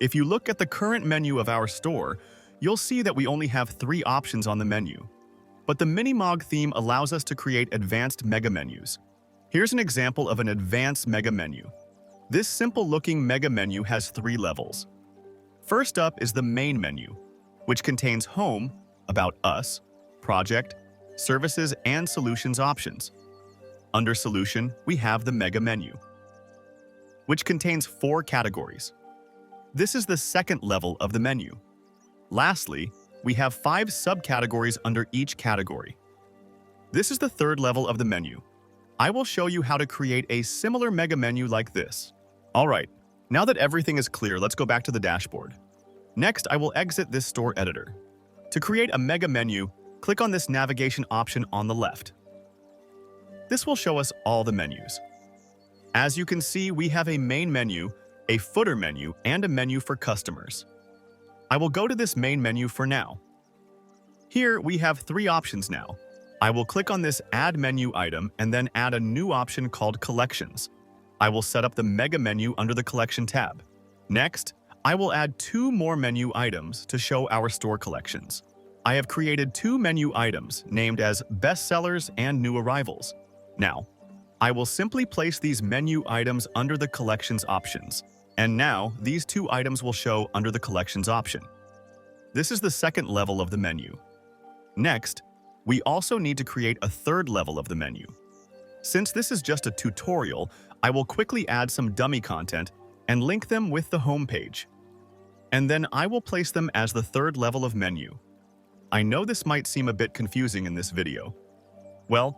If you look at the current menu of our store, you'll see that we only have 3 options on the menu. But the Minimog theme allows us to create advanced mega menus. Here's an example of an advanced mega menu. This simple-looking mega menu has 3 levels. First up is the main menu, which contains Home, About Us, Project, Services, and Solutions options. Under Solution, we have the mega menu, which contains 4 categories. This is the second level of the menu. Lastly, we have 5 subcategories under each category. This is the third level of the menu. I will show you how to create a similar mega menu like this. Alright, now that everything is clear, let's go back to the dashboard. Next, I will exit this store editor. To create a mega menu, click on this navigation option on the left. This will show us all the menus. As you can see, we have a main menu, a footer menu, and a menu for customers. I will go to this main menu for now. Here, we have 3 options now. I will click on this Add Menu item and then add a new option called Collections. I will set up the mega menu under the Collection tab. Next, I will add 2 more menu items to show our store collections. I have created 2 menu items named as Bestsellers and New Arrivals. Now, I will simply place these menu items under the Collections options. And now, these 2 items will show under the Collections option. This is the second level of the menu. Next, we also need to create a third level of the menu. Since this is just a tutorial, I will quickly add some dummy content and link them with the home page. And then I will place them as the third level of menu. I know this might seem a bit confusing in this video. Well,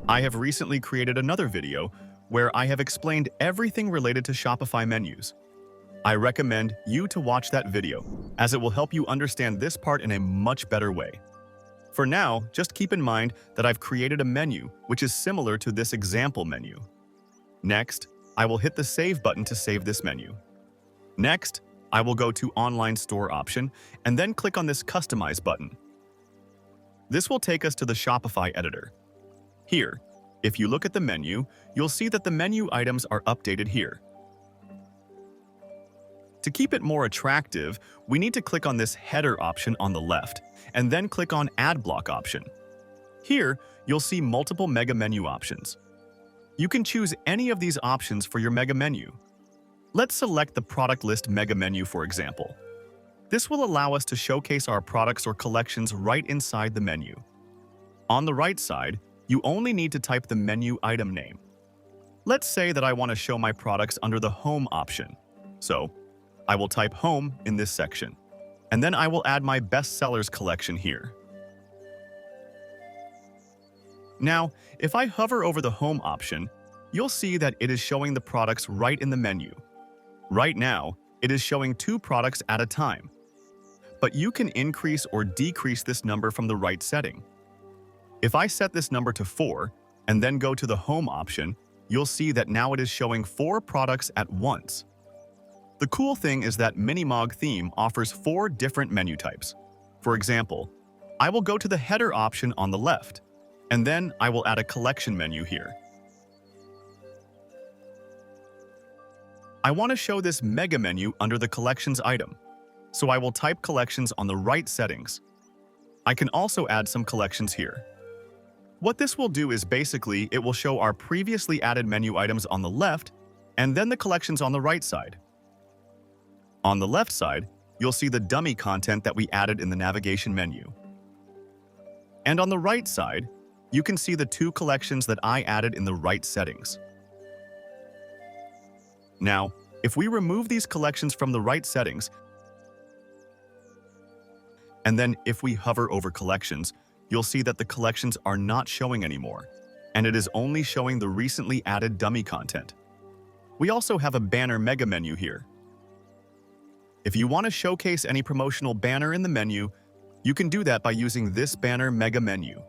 I have recently created another video where I have explained everything related to Shopify menus. I recommend you to watch that video, as it will help you understand this part in a much better way. For now, just keep in mind that I've created a menu which is similar to this example menu. Next, I will hit the Save button to save this menu. Next, I will go to Online Store option and then click on this Customize button. This will take us to the Shopify editor. Here, if you look at the menu, you'll see that the menu items are updated here. To keep it more attractive, we need to click on this header option on the left, and then click on Add Block option. Here, you'll see multiple mega menu options. You can choose any of these options for your mega menu. Let's select the product list mega menu, for example. This will allow us to showcase our products or collections right inside the menu. On the right side, you only need to type the menu item name. Let's say that I want to show my products under the Home option. So, I will type Home in this section, and then I will add my bestsellers collection here. Now, if I hover over the Home option, you'll see that it is showing the products right in the menu. Right now, it is showing 2 products at a time. But you can increase or decrease this number from the right setting. If I set this number to 4 and then go to the Home option, you'll see that now it is showing 4 products at once. The cool thing is that Minimog theme offers 4 different menu types. For example, I will go to the header option on the left, and then I will add a collection menu here. I want to show this mega menu under the collections item, so I will type collections on the right settings. I can also add some collections here. What this will do is basically it will show our previously added menu items on the left and then the collections on the right side. On the left side, you'll see the dummy content that we added in the navigation menu. And on the right side, you can see the 2 collections that I added in the right settings. Now, if we remove these collections from the right settings, and then if we hover over collections, you'll see that the collections are not showing anymore, and it is only showing the recently added dummy content. We also have a banner mega menu here. If you want to showcase any promotional banner in the menu, you can do that by using this banner mega menu.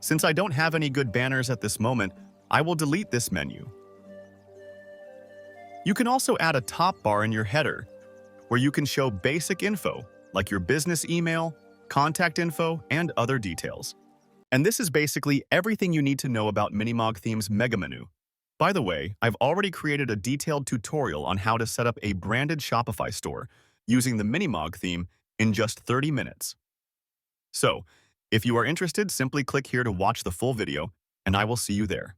Since I don't have any good banners at this moment, I will delete this menu. You can also add a top bar in your header, where you can show basic info, like your business email, contact info, and other details. And this is basically everything you need to know about Minimog Theme's mega menu. By the way, I've already created a detailed tutorial on how to set up a branded Shopify store using the Minimog theme in just 30 minutes. So, if you are interested, simply click here to watch the full video, and I will see you there.